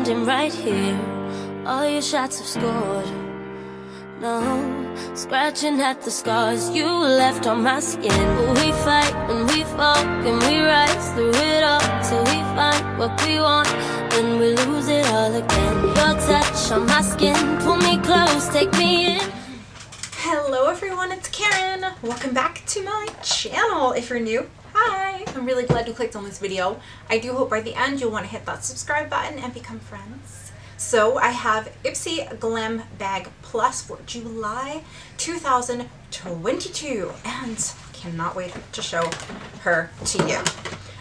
standing right here. All your shots have scored. No, scratching at the scars you left on my skin. We fight and we fall and we rise through it all till we find what we want, then we lose it all again. Your touch on my skin, pull me close, take me in. Hello everyone, it's Karen. Welcome back to my channel. If you're new, hi. I'm really glad you clicked on this video. I do hope by the end you'll want to hit that subscribe button and become friends. So I have Ipsy Glam Bag Plus for July 2022 and cannot wait to show her to you.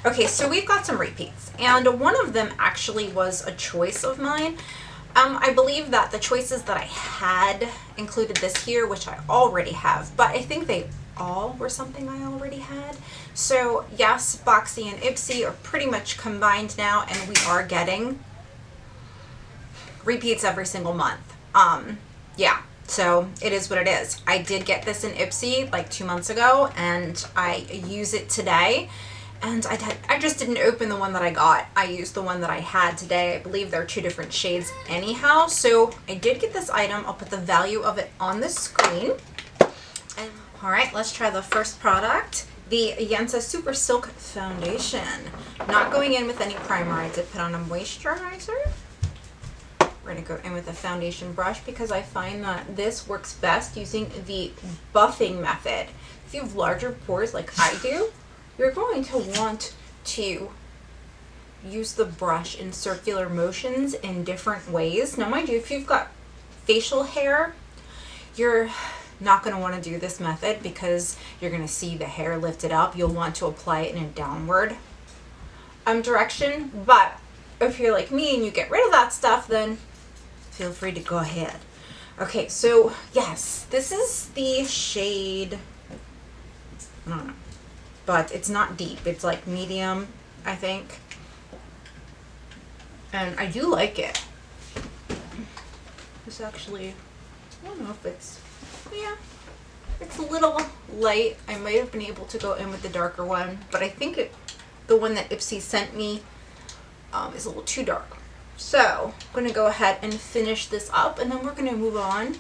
Okay, so we've got some repeats and one of them actually was a choice of mine. I believe that the choices that I had included this here, which I already have, but I think they all were something I already had. So yes, Boxy and Ipsy are pretty much combined now, and we are getting repeats every single month. Yeah, so it is what it is. I did get this in Ipsy like 2 months ago, and I use it today. And I just didn't open the one that I got. I used the one that I had today. I believe they're two different shades anyhow. So I did get this item. I'll put the value of it on the screen. And all right, let's try the first product. The Yensa Super Silk Foundation. Not going in with any primer. I did put on a moisturizer. We're going to go in with a foundation brush because I find that this works best using the buffing method. If you have larger pores like I do, you're going to want to use the brush in circular motions in different ways. Now, mind you, if you've got facial hair, you're not going to want to do this method because you're going to see the hair lifted up. You'll want to apply it in a downward direction. But if you're like me and you get rid of that stuff, then feel free to go ahead. Okay, so yes, this is the shade, I don't know, but it's not deep. It's like medium, I think. And I do like it. It's actually, I don't know if it's, yeah, it's a little light. I might have been able to go in with the darker one, but I think the one that Ipsy sent me is a little too dark. So I'm going to go ahead and finish this up, and then we're going to move on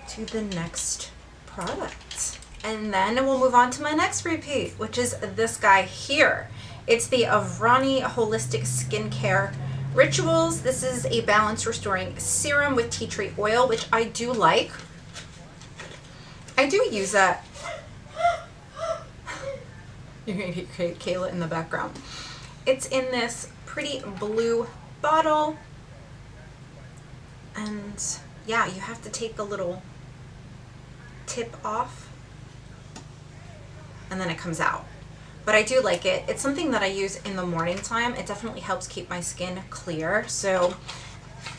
to the next product. And then we'll move on to my next repeat, which is this guy here. It's the Avrani Holistic Skincare Rituals. This is a balance restoring serum with tea tree oil, which I do like. I do use that. You're going to hear Kayla in the background. It's in this pretty blue bottle. And yeah, you have to take the little tip off, and then it comes out. But I do like it. It's something that I use in the morning time. It definitely helps keep my skin clear. So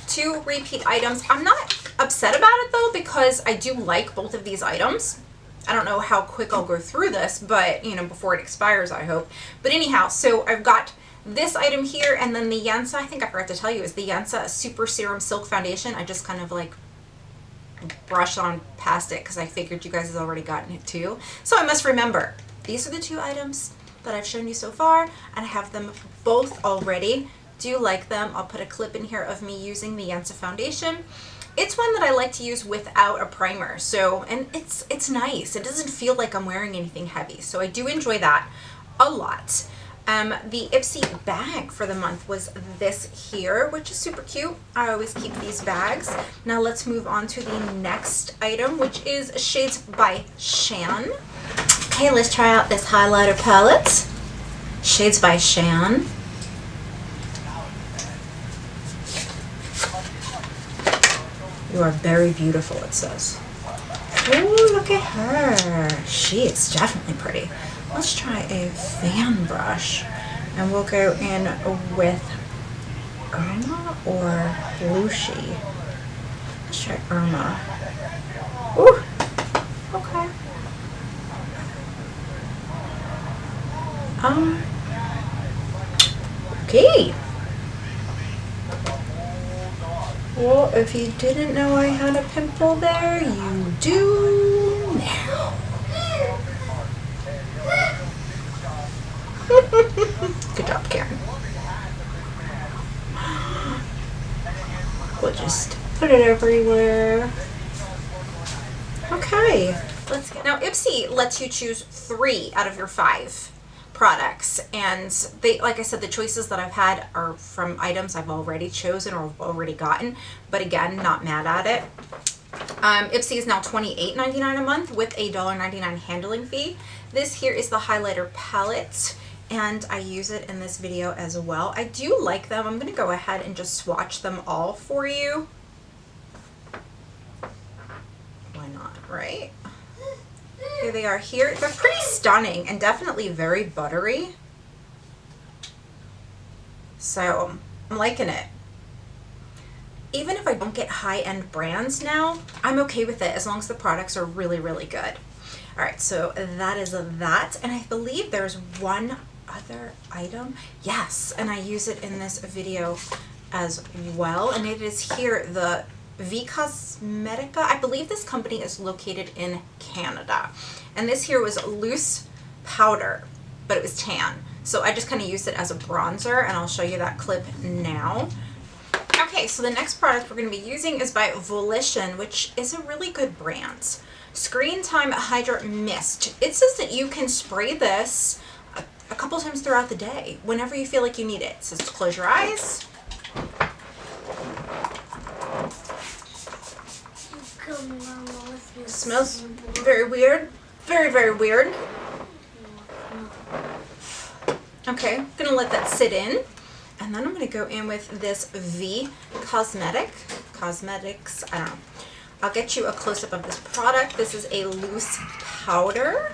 2 repeat items. I'm not upset about it though, because I do like both of these items. I don't know how quick I'll go through this, but you know, before it expires, I hope. But anyhow, so I've got this item here, and then the Yensa, I think I forgot to tell you, is the Yensa Super Serum Silk Foundation. I just kind of like brush on past it because I figured you guys have already gotten it too. So I must remember, these are the 2 items that I've shown you so far, and I have them both already. Do you like them? I'll put a clip in here of me using the Yensa foundation. It's one that I like to use without a primer. So, and it's nice. It doesn't feel like I'm wearing anything heavy. So I do enjoy that a lot. The Ipsy bag for the month was this here, which is super cute. I always keep these bags. Now let's move on to the next item, which is Shades by Shan. Okay, let's try out this highlighter palette. Shades by Shan. You are very beautiful, it says. Oh, look at her. She is definitely pretty. Let's try a fan brush, and we'll go in with Irma or Lucy. Let's try Irma. Ooh, okay. Okay. Well, if you didn't know I had a pimple there, you do now. Good job, Karen. we'll just put it everywhere. Okay, let's get, now Ipsy lets you choose 3 out of your 5 products, and they, like I said, the choices that I've had are from items I've already chosen or already gotten, but again, not mad at it. Ipsy is now $28.99 a month with a $1.99 handling fee. This here is the highlighter palette, and I use it in this video as well. I do like them. I'm going to go ahead and just swatch them all for you. Why not, right? Here they are here. They're pretty stunning and definitely very buttery. So I'm liking it. Even if I don't get high-end brands now, I'm okay with it as long as the products are really, really good. All right, so that is that. And I believe there's one other item. Yes, and I use it in this video as well. And it is here, the V Cosmetica. I believe this company is located in Canada. And this here was loose powder, but it was tan. So I just kind of used it as a bronzer, and I'll show you that clip now. Okay, so the next product we're going to be using is by Volition, which is a really good brand. Screen Time Hydra Mist. It says that you can spray this a couple times throughout the day, whenever you feel like you need it. It says to close your eyes. It smells very weird. Very, very weird. Okay, I'm going to let that sit in. And then I'm going to go in with this V Cosmetics, I don't know. I'll get you a close-up of this product. This is a loose powder.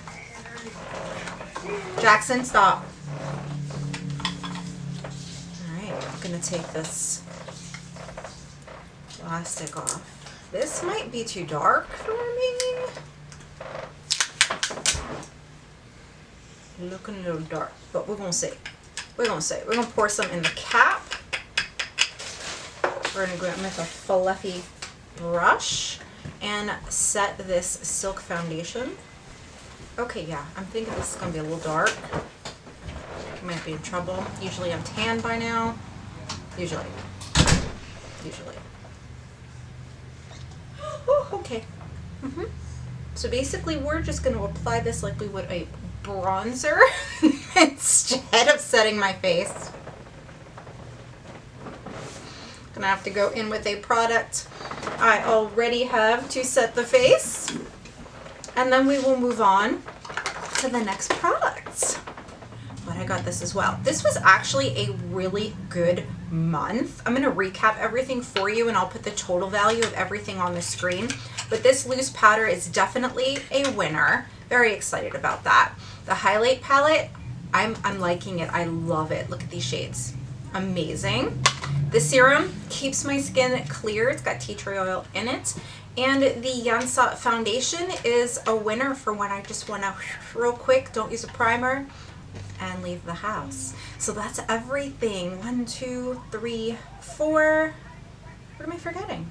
Jackson, stop. Alright, I'm going to take this plastic off. This might be too dark for me. Looking a little dark, but we're going to see. We're going to see. We're going to pour some in the cap. We're going to go in with a fluffy brush and set this silk foundation. Okay, yeah, I'm thinking this is going to be a little dark. I might be in trouble. Usually I'm tan by now. Usually. Oh, okay. So basically we're just going to apply this like we would a bronzer instead of setting my face. Gonna have to go in with a product I already have to set the face, and then we will move on to the next product. But I got this as well. This was actually a really good month. I'm going to recap everything for you, and I'll put the total value of everything on the screen. But this loose powder is definitely a winner. Very excited about that. The highlight palette, I'm liking it. I love it. Look at these shades. Amazing. The serum keeps my skin clear. It's got tea tree oil in it. And the Yansa foundation is a winner for when I just want to real quick, don't use a primer, and leave the house. So that's everything. 1, 2, 3, 4. What am I forgetting?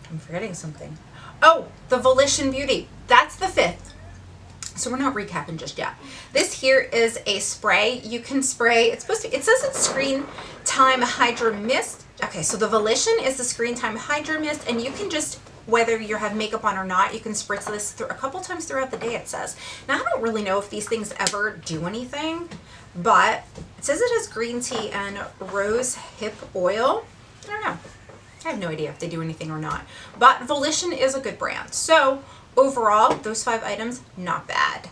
I'm forgetting something. Oh, the Volition Beauty. That's the 5th. So we're not recapping just yet. This here is a spray. You can spray, it says it's Screen Time Hydra Mist. Okay, so the Volition is the Screen Time Hydra Mist, and you can just, whether you have makeup on or not, you can spritz this a couple times throughout the day, it says. Now, I don't really know if these things ever do anything, but it says it has green tea and rose hip oil. I don't know. I have no idea if they do anything or not. But Volition is a good brand. So overall, those 5 items, not bad.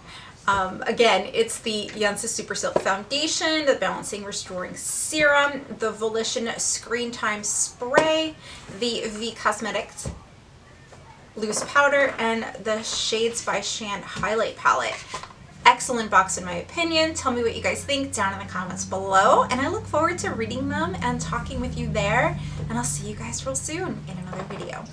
Again, it's the Yansa Super Silk Foundation, the Balancing Restoring Serum, the Volition Screen Time Spray, the V Cosmetics Loose Powder, and the Shades by Shan Highlight Palette. Excellent box in my opinion. Tell me what you guys think down in the comments below, and I look forward to reading them and talking with you there, and I'll see you guys real soon in another video.